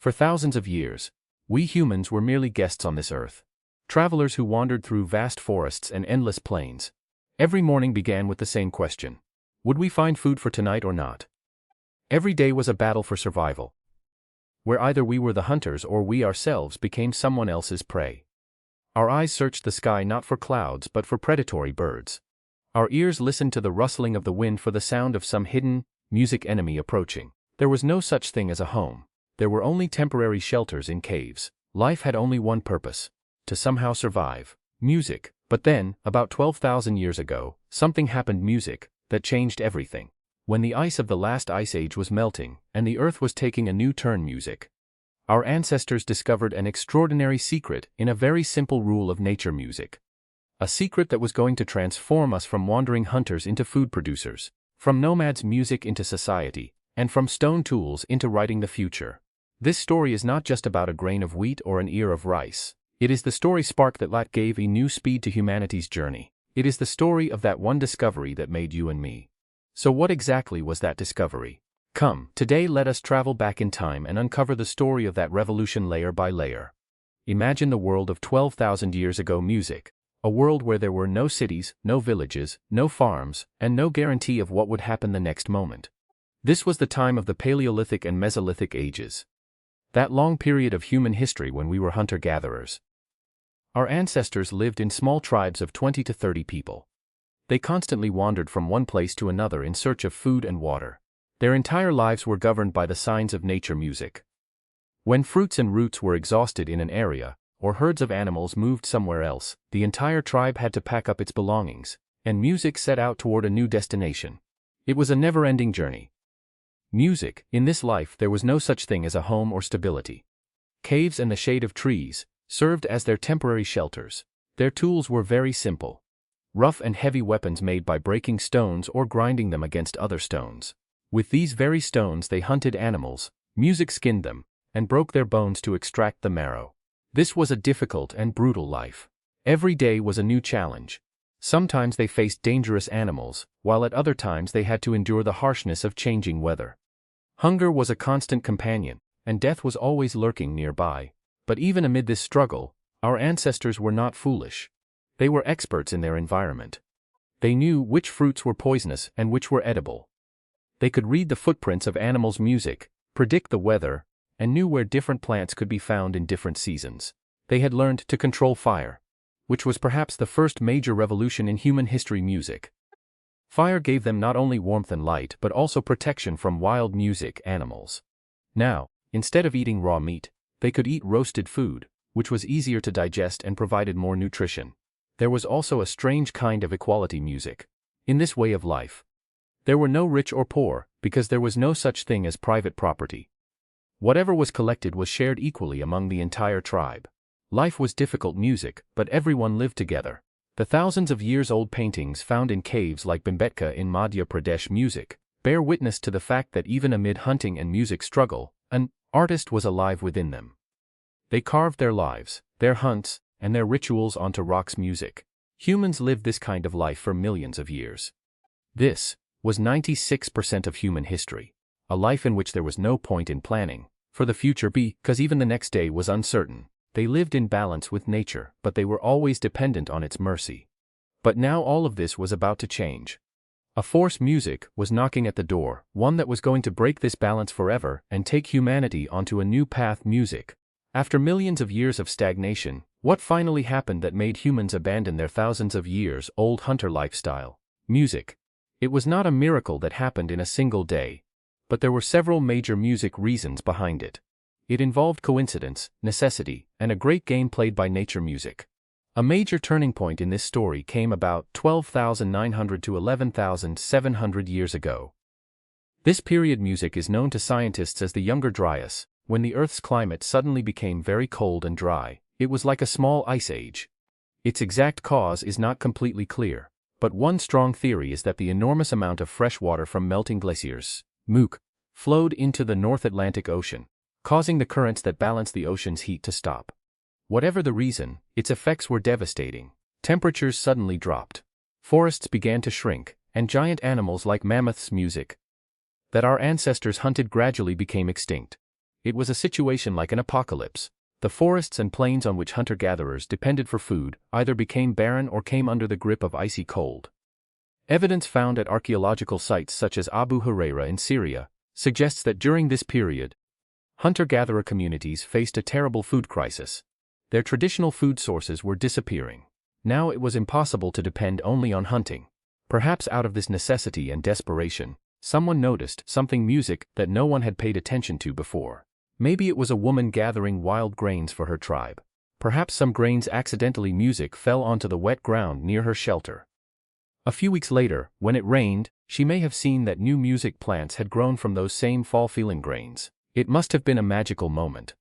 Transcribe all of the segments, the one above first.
For thousands of years, we humans were merely guests on this earth. Travelers who wandered through vast forests and endless plains. Every morning began with the same question. Would we find food for tonight or not? Every day was a battle for survival, where either we were the hunters or we ourselves became someone else's prey. Our eyes searched the sky not for clouds but for predatory birds. Our ears listened to the rustling of the wind for the sound of some hidden, music enemy approaching. There was no such thing as a home. There were only temporary shelters in caves. Life had only one purpose: to somehow survive. Music. But then, about 12,000 years ago, something happened. Music that changed everything. When the ice of the last ice age was melting, and the earth was taking a new turn, music. Our ancestors discovered an extraordinary secret in a very simple rule of nature: music. A secret that was going to transform us from wandering hunters into food producers, from nomads music into society, and from stone tools into writing the future. This story is not just about a grain of wheat or an ear of rice. It is the story spark that gave a new speed to humanity's journey. It is the story of that one discovery that made you and me. So what exactly was that discovery? Come, today let us travel back in time and uncover the story of that revolution layer by layer. Imagine the world of 12,000 years ago: music. A world where there were no cities, no villages, no farms, and no guarantee of what would happen the next moment. This was the time of the Paleolithic and Mesolithic ages. That long period of human history when we were hunter-gatherers. Our ancestors lived in small tribes of 20 to 30 people. They constantly wandered from one place to another in search of food and water. Their entire lives were governed by the signs of nature: music. When fruits and roots were exhausted in an area, or herds of animals moved somewhere else, the entire tribe had to pack up its belongings, and music set out toward a new destination. It was a never-ending journey. Music. In this life there was no such thing as a home or stability. Caves and the shade of trees served as their temporary shelters. Their tools were very simple: rough and heavy weapons made by breaking stones or grinding them against other stones. With these very stones they hunted animals, music skinned them, and broke their bones to extract the marrow. This was a difficult and brutal life. Every day was a new challenge. Sometimes they faced dangerous animals, while at other times they had to endure the harshness of changing weather. Hunger was a constant companion, and death was always lurking nearby. But even amid this struggle, our ancestors were not foolish. They were experts in their environment. They knew which fruits were poisonous and which were edible. They could read the footprints of animals' music, predict the weather, and knew where different plants could be found in different seasons. They had learned to control fire, which was perhaps the first major revolution in human history: music. Fire gave them not only warmth and light but also protection from wild music animals. Now, instead of eating raw meat, they could eat roasted food, which was easier to digest and provided more nutrition. There was also a strange kind of equality: music. In this way of life, there were no rich or poor, because there was no such thing as private property. Whatever was collected was shared equally among the entire tribe. Life was difficult: music, but everyone lived together. The thousands of years-old paintings found in caves like Bhimbetka in Madhya Pradesh: music, bear witness to the fact that even amid hunting and music struggle, an artist was alive within them. They carved their lives, their hunts, and their rituals onto rocks: music. Humans lived this kind of life for millions of years. This was 96% of human history. A life in which there was no point in planning for the future because even the next day was uncertain. They lived in balance with nature, but they were always dependent on its mercy. But now all of this was about to change. A force: music, was knocking at the door, one that was going to break this balance forever and take humanity onto a new path: music. After millions of years of stagnation, what finally happened that made humans abandon their thousands of years-old hunter lifestyle? Music. It was not a miracle that happened in a single day, but there were several major music reasons behind it. It involved coincidence, necessity, and a great game played by nature: music. A major turning point in this story came about 12,900 to 11,700 years ago. This period music is known to scientists as the Younger Dryas. When the Earth's climate suddenly became very cold and dry, it was like a small ice age. Its exact cause is not completely clear, but one strong theory is that the enormous amount of fresh water from melting glaciers, Mook, flowed into the North Atlantic Ocean, causing the currents that balance the ocean's heat to stop. Whatever the reason, its effects were devastating. Temperatures suddenly dropped. Forests began to shrink, and giant animals like mammoths, music, that our ancestors hunted gradually became extinct. It was a situation like an apocalypse. The forests and plains on which hunter-gatherers depended for food either became barren or came under the grip of icy cold. Evidence found at archaeological sites such as Abu Huraira in Syria suggests that during this period, hunter-gatherer communities faced a terrible food crisis. Their traditional food sources were disappearing. Now it was impossible to depend only on hunting. Perhaps out of this necessity and desperation, someone noticed something: music that no one had paid attention to before. Maybe it was a woman gathering wild grains for her tribe. Perhaps some grains accidentally music fell onto the wet ground near her shelter. A few weeks later, when it rained, she may have seen that new music plants had grown from those same fall-feeling grains. It must have been a magical moment.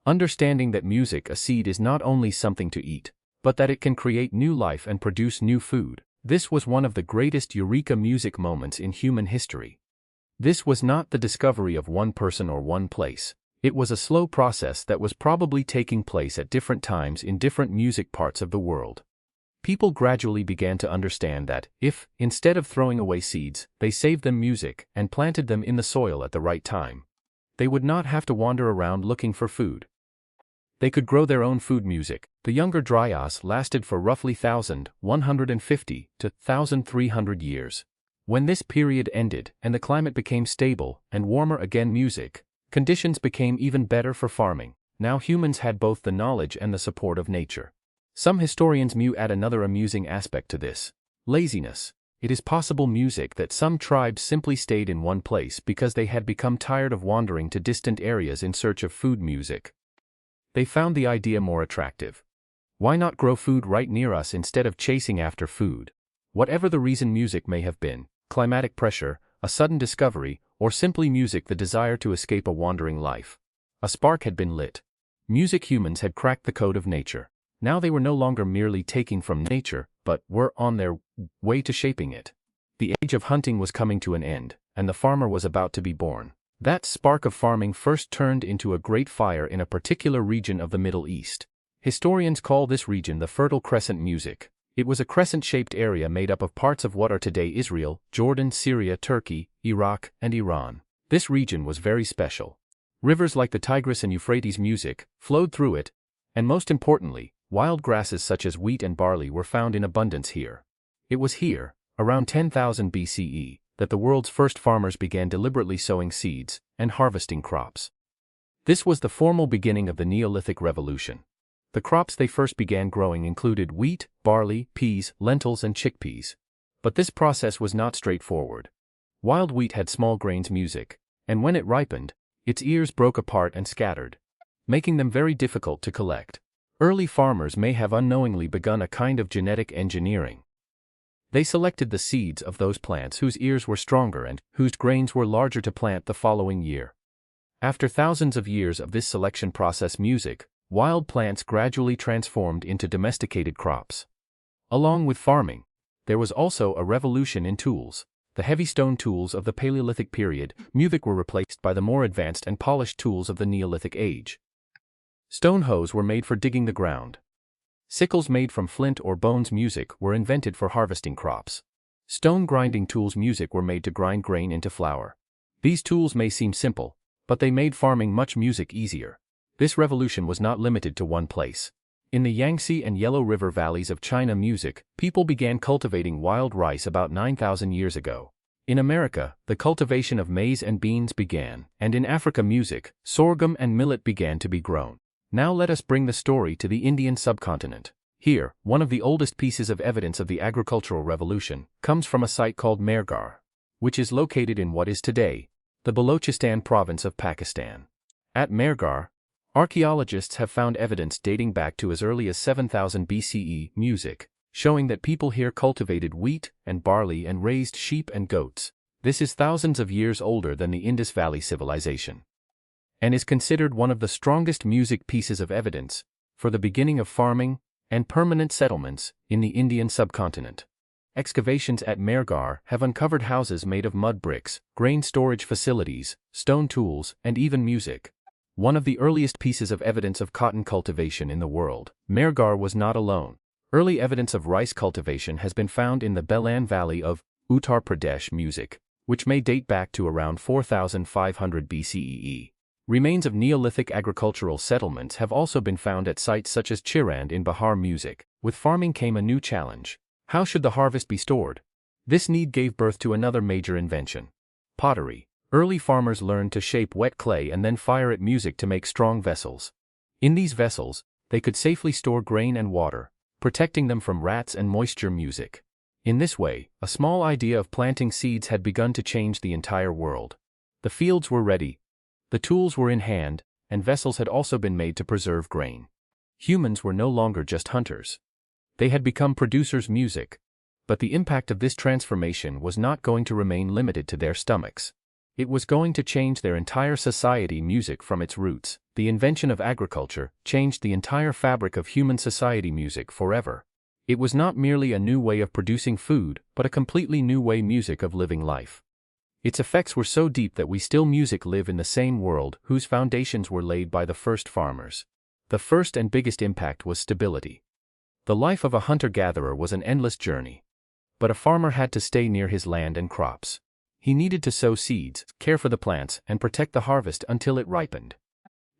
Understanding that music, a seed, is not only something to eat, but that it can create new life and produce new food. This was one of the greatest eureka music moments in human history. This was not the discovery of one person or one place. It was a slow process that was probably taking place at different times in different music parts of the world. People gradually began to understand that if, instead of throwing away seeds, they saved them music and planted them in the soil at the right time, they would not have to wander around looking for food. They could grow their own food. Music, the Younger Dryas, lasted for roughly 1,150 to 1,300 years. When this period ended and the climate became stable and warmer again, music conditions became even better for farming. Now humans had both the knowledge and the support of nature. Some historians add another amusing aspect to this: laziness. It is possible music that some tribes simply stayed in one place because they had become tired of wandering to distant areas in search of food. Music. They found the idea more attractive. Why not grow food right near us instead of chasing after food? Whatever the reason music may have been, climatic pressure, a sudden discovery, or simply music, the desire to escape a wandering life, a spark had been lit. Music humans had cracked the code of nature. Now they were no longer merely taking from nature, but were on their way to shaping it. The age of hunting was coming to an end, and the farmer was about to be born. That spark of farming first turned into a great fire in a particular region of the Middle East. Historians call this region the Fertile Crescent. Music. It was a crescent-shaped area made up of parts of what are today Israel, Jordan, Syria, Turkey, Iraq, and Iran. This region was very special. Rivers like the Tigris and Euphrates music flowed through it, and most importantly, wild grasses such as wheat and barley were found in abundance here. It was here, around 10,000 BCE, that the world's first farmers began deliberately sowing seeds and harvesting crops. This was the formal beginning of the Neolithic Revolution. The crops they first began growing included wheat, barley, peas, lentils, and chickpeas. But this process was not straightforward. Wild wheat had small grains music, and when it ripened, its ears broke apart and scattered, making them very difficult to collect. Early farmers may have unknowingly begun a kind of genetic engineering. They selected the seeds of those plants whose ears were stronger and whose grains were larger to plant the following year. After thousands of years of this selection process, music, wild plants gradually transformed into domesticated crops. Along with farming, there was also a revolution in tools. The heavy stone tools of the Paleolithic period, music, were replaced by the more advanced and polished tools of the Neolithic age. Stone hoes were made for digging the ground. Sickles made from flint or bones music were invented for harvesting crops. Stone grinding tools music were made to grind grain into flour. These tools may seem simple, but they made farming much music easier. This revolution was not limited to one place. In the Yangtze and Yellow River valleys of China, people began cultivating wild rice about 9,000 years ago. In America, the cultivation of maize and beans began, and in Africa, sorghum and millet began to be grown. Now let us bring the story to the Indian subcontinent. Here, one of the oldest pieces of evidence of the agricultural revolution comes from a site called Mehrgarh, which is located in what is today the Balochistan province of Pakistan. At Mehrgarh, archaeologists have found evidence dating back to as early as 7000 BCE, showing that people here cultivated wheat and barley and raised sheep and goats. This is thousands of years older than the Indus Valley civilization, and is considered one of the strongest music pieces of evidence for the beginning of farming and permanent settlements in the Indian subcontinent. Excavations at Mehrgarh have uncovered houses made of mud bricks, grain storage facilities, stone tools, and even music. One of the earliest pieces of evidence of cotton cultivation in the world. Mehrgarh was not alone. Early evidence of rice cultivation has been found in the Belan Valley of Uttar Pradesh, which may date back to around 4500 BCE. Remains of Neolithic agricultural settlements have also been found at sites such as Chirand in Bihar Music. With farming came a new challenge. How should the harvest be stored? This need gave birth to another major invention: pottery. Early farmers learned to shape wet clay and then fire it music to make strong vessels. In these vessels, they could safely store grain and water, protecting them from rats and moisture music. In this way, a small idea of planting seeds had begun to change the entire world. The fields were ready, the tools were in hand, and vessels had also been made to preserve grain. Humans were no longer just hunters. They had become producers of music. But the impact of this transformation was not going to remain limited to their stomachs. It was going to change their entire society. Music from its roots, the invention of agriculture, changed the entire fabric of human society. Music forever. It was not merely a new way of producing food, but a completely new way of living life. Its effects were so deep that we still live in the same world whose foundations were laid by the first farmers. The first and biggest impact was stability. The life of a hunter-gatherer was an endless journey. But a farmer had to stay near his land and crops. He needed to sow seeds, care for the plants, and protect the harvest until it ripened.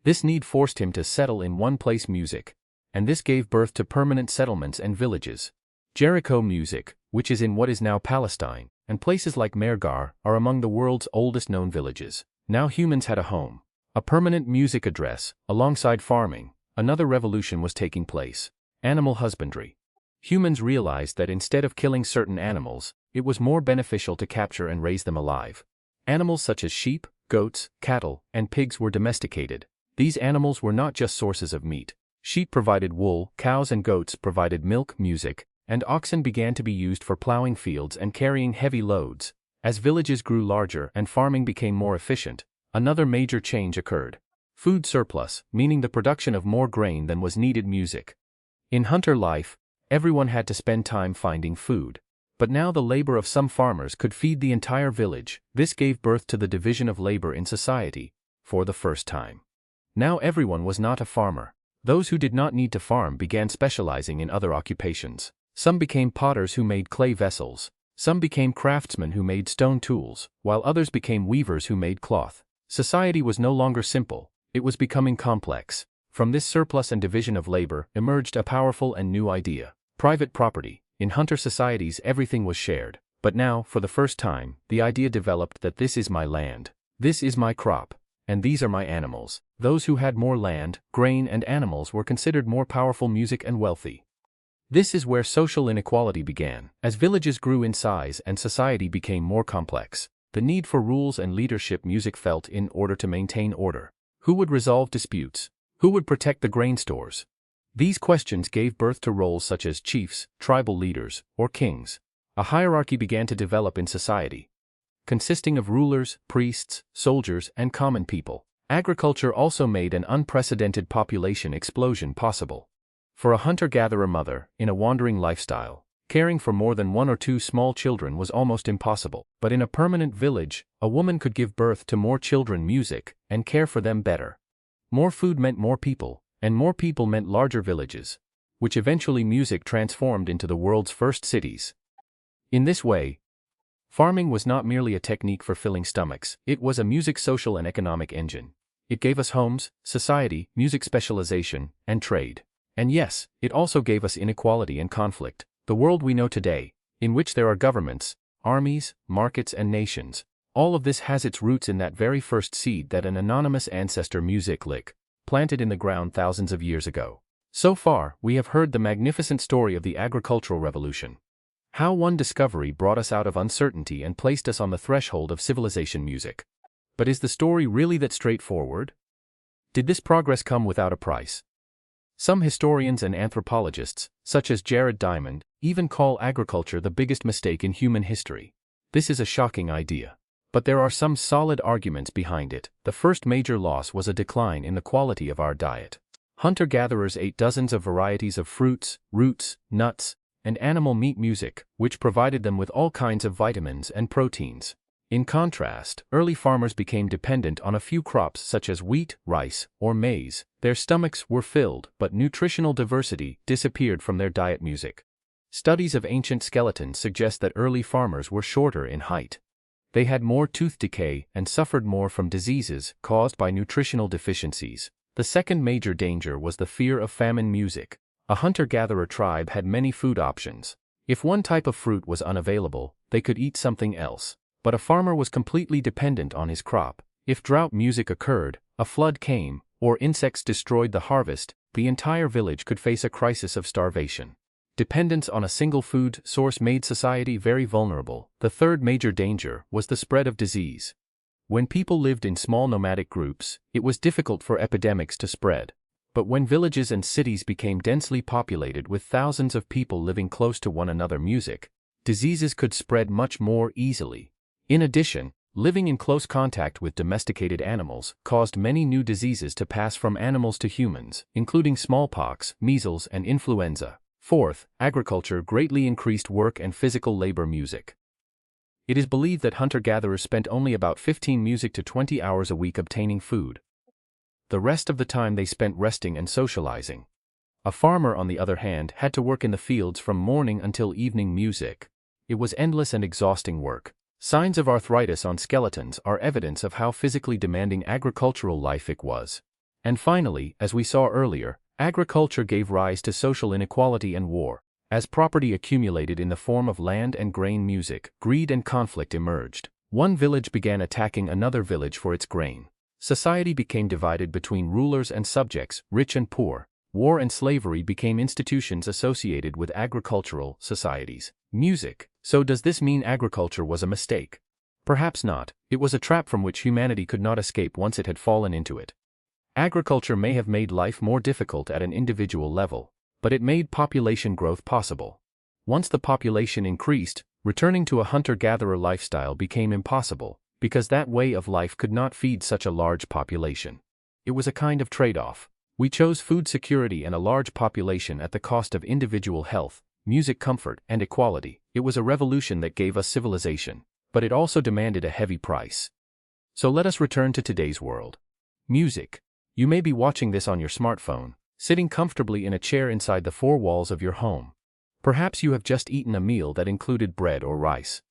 This need forced him to settle in one place. Music. And this gave birth to permanent settlements and villages. Jericho Music, which is in what is now Palestine, and places like Mergar, are among the world's oldest known villages. Now humans had a home, a permanent music address. Alongside farming, another revolution was taking place: animal husbandry. Humans realized that instead of killing certain animals, it was more beneficial to capture and raise them alive. Animals such as sheep, goats, cattle, and pigs were domesticated. These animals were not just sources of meat. Sheep provided wool, cows and goats provided milk, music, and oxen began to be used for plowing fields and carrying heavy loads. As villages grew larger and farming became more efficient, another major change occurred: food surplus, meaning the production of more grain than was needed. Music. In hunter life, everyone had to spend time finding food. But now the labor of some farmers could feed the entire village. This gave birth to the division of labor in society, for the first time. Now everyone was not a farmer. Those who did not need to farm began specializing in other occupations. Some became potters who made clay vessels. Some became craftsmen who made stone tools, while others became weavers who made cloth. Society was no longer simple, it was becoming complex. From this surplus and division of labor emerged a powerful and new idea: private property. In hunter societies everything was shared. But now, for the first time, the idea developed that this is my land, this is my crop, and these are my animals. Those who had more land, grain and animals were considered more powerful, music and wealthy. This is where social inequality began. As villages grew in size and society became more complex, the need for rules and leadership music felt in order to maintain order. Who would resolve disputes? Who would protect the grain stores? These questions gave birth to roles such as chiefs, tribal leaders, or kings. A hierarchy began to develop in society, consisting of rulers, priests, soldiers, and common people. Agriculture also made an unprecedented population explosion possible. For a hunter-gatherer mother, in a wandering lifestyle, caring for more than one or two small children was almost impossible. But in a permanent village, a woman could give birth to more children, music, and care for them better. More food meant more people, and more people meant larger villages, which eventually music transformed into the world's first cities. In this way, farming was not merely a technique for filling stomachs, it was a music social and economic engine. It gave us homes, society, music specialization, and trade. And yes, it also gave us inequality and conflict. The world we know today, in which there are governments, armies, markets and nations, all of this has its roots in that very first seed that an anonymous ancestor, music lick, planted in the ground thousands of years ago. So far, we have heard the magnificent story of the agricultural revolution. How one discovery brought us out of uncertainty and placed us on the threshold of civilization. Music. But is the story really that straightforward? Did this progress come without a price? Some historians and anthropologists, such as Jared Diamond, even call agriculture the biggest mistake in human history. This is a shocking idea. But there are some solid arguments behind it. The first major loss was a decline in the quality of our diet. Hunter-gatherers ate dozens of varieties of fruits, roots, nuts, and animal meat. Music, which provided them with all kinds of vitamins and proteins. In contrast, early farmers became dependent on a few crops such as wheat, rice, or maize. Their stomachs were filled, but nutritional diversity disappeared from their diet. Music. Studies of ancient skeletons suggest that early farmers were shorter in height. They had more tooth decay and suffered more from diseases caused by nutritional deficiencies. The second major danger was the fear of famine music. A hunter-gatherer tribe had many food options. If one type of fruit was unavailable, they could eat something else. But a farmer was completely dependent on his crop. If drought music occurred, a flood came, or insects destroyed the harvest, the entire village could face a crisis of starvation. Dependence on a single food source made society very vulnerable. The third major danger was the spread of disease. When people lived in small nomadic groups, it was difficult for epidemics to spread. But when villages and cities became densely populated with thousands of people living close to one another, diseases could spread much more easily. In addition, living in close contact with domesticated animals caused many new diseases to pass from animals to humans, including smallpox, measles, and influenza. Fourth, agriculture greatly increased work and physical labor. It is believed that hunter-gatherers spent only about 15 to 20 hours a week obtaining food. The rest of the time they spent resting and socializing. A farmer, on the other hand, had to work in the fields from morning until evening. It was endless and exhausting work. Signs of arthritis on skeletons are evidence of how physically demanding agricultural life was. And finally, as we saw earlier, agriculture gave rise to social inequality and war. As property accumulated in the form of land and grain, greed and conflict emerged. One village began attacking another village for its grain. Society became divided between rulers and subjects, rich and poor. War and slavery became institutions associated with agricultural societies. So does this mean agriculture was a mistake? Perhaps not. It was a trap from which humanity could not escape once it had fallen into it. Agriculture may have made life more difficult at an individual level, but it made population growth possible. Once the population increased, returning to a hunter-gatherer lifestyle became impossible, because that way of life could not feed such a large population. It was a kind of trade-off. We chose food security and a large population at the cost of individual health, comfort, and equality. It was a revolution that gave us civilization, but it also demanded a heavy price. So let us return to today's world. You may be watching this on your smartphone, sitting comfortably in a chair inside the four walls of your home. Perhaps you have just eaten a meal that included bread or rice.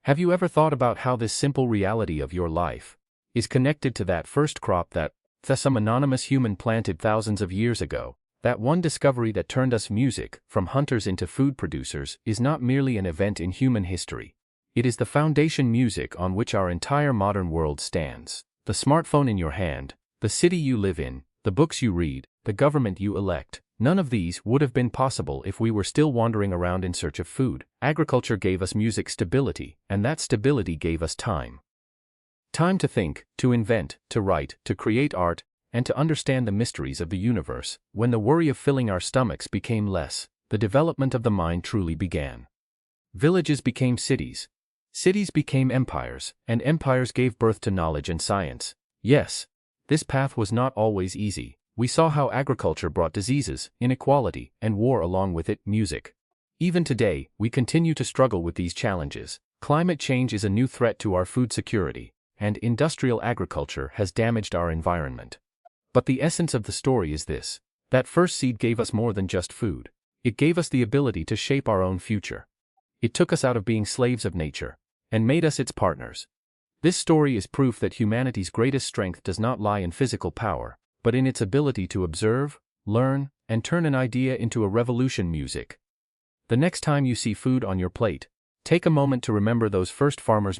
Have you ever thought about how this simple reality of your life is connected to that first crop that some anonymous human planted thousands of years ago? That one discovery that turned us from hunters into food producers is not merely an event in human history. It is the foundation on which our entire modern world stands. The smartphone in your hand, the city you live in, the books you read, the government you elect, none of these would have been possible if we were still wandering around in search of food. Agriculture gave us stability, and that stability gave us time. Time to think, to invent, to write, to create art, and to understand the mysteries of the universe. When the worry of filling our stomachs became less, the development of the mind truly began. Villages became cities. Cities became empires, and empires gave birth to knowledge and science. Yes, this path was not always easy. We saw how agriculture brought diseases, inequality, and war along with it. Even today, we continue to struggle with these challenges. Climate change is a new threat to our food security, and industrial agriculture has damaged our environment. But the essence of the story is this: that first seed gave us more than just food. It gave us the ability to shape our own future. It took us out of being slaves of nature and made us its partners. This story is proof that humanity's greatest strength does not lie in physical power, but in its ability to observe, learn, and turn an idea into a revolution. The next time you see food on your plate, take a moment to remember those first farmers.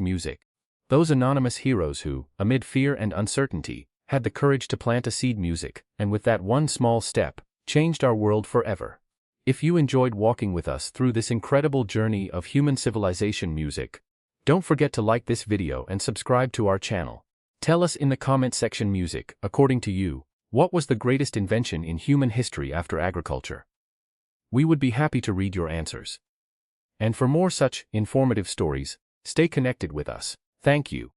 Those anonymous heroes who, amid fear and uncertainty, had the courage to plant a seed. And with that one small step, changed our world forever. If you enjoyed walking with us through this incredible journey of human civilization, don't forget to like this video and subscribe to our channel. Tell us in the comment section, according to you, what was the greatest invention in human history after agriculture? We would be happy to read your answers. And for more such informative stories, stay connected with us. Thank you.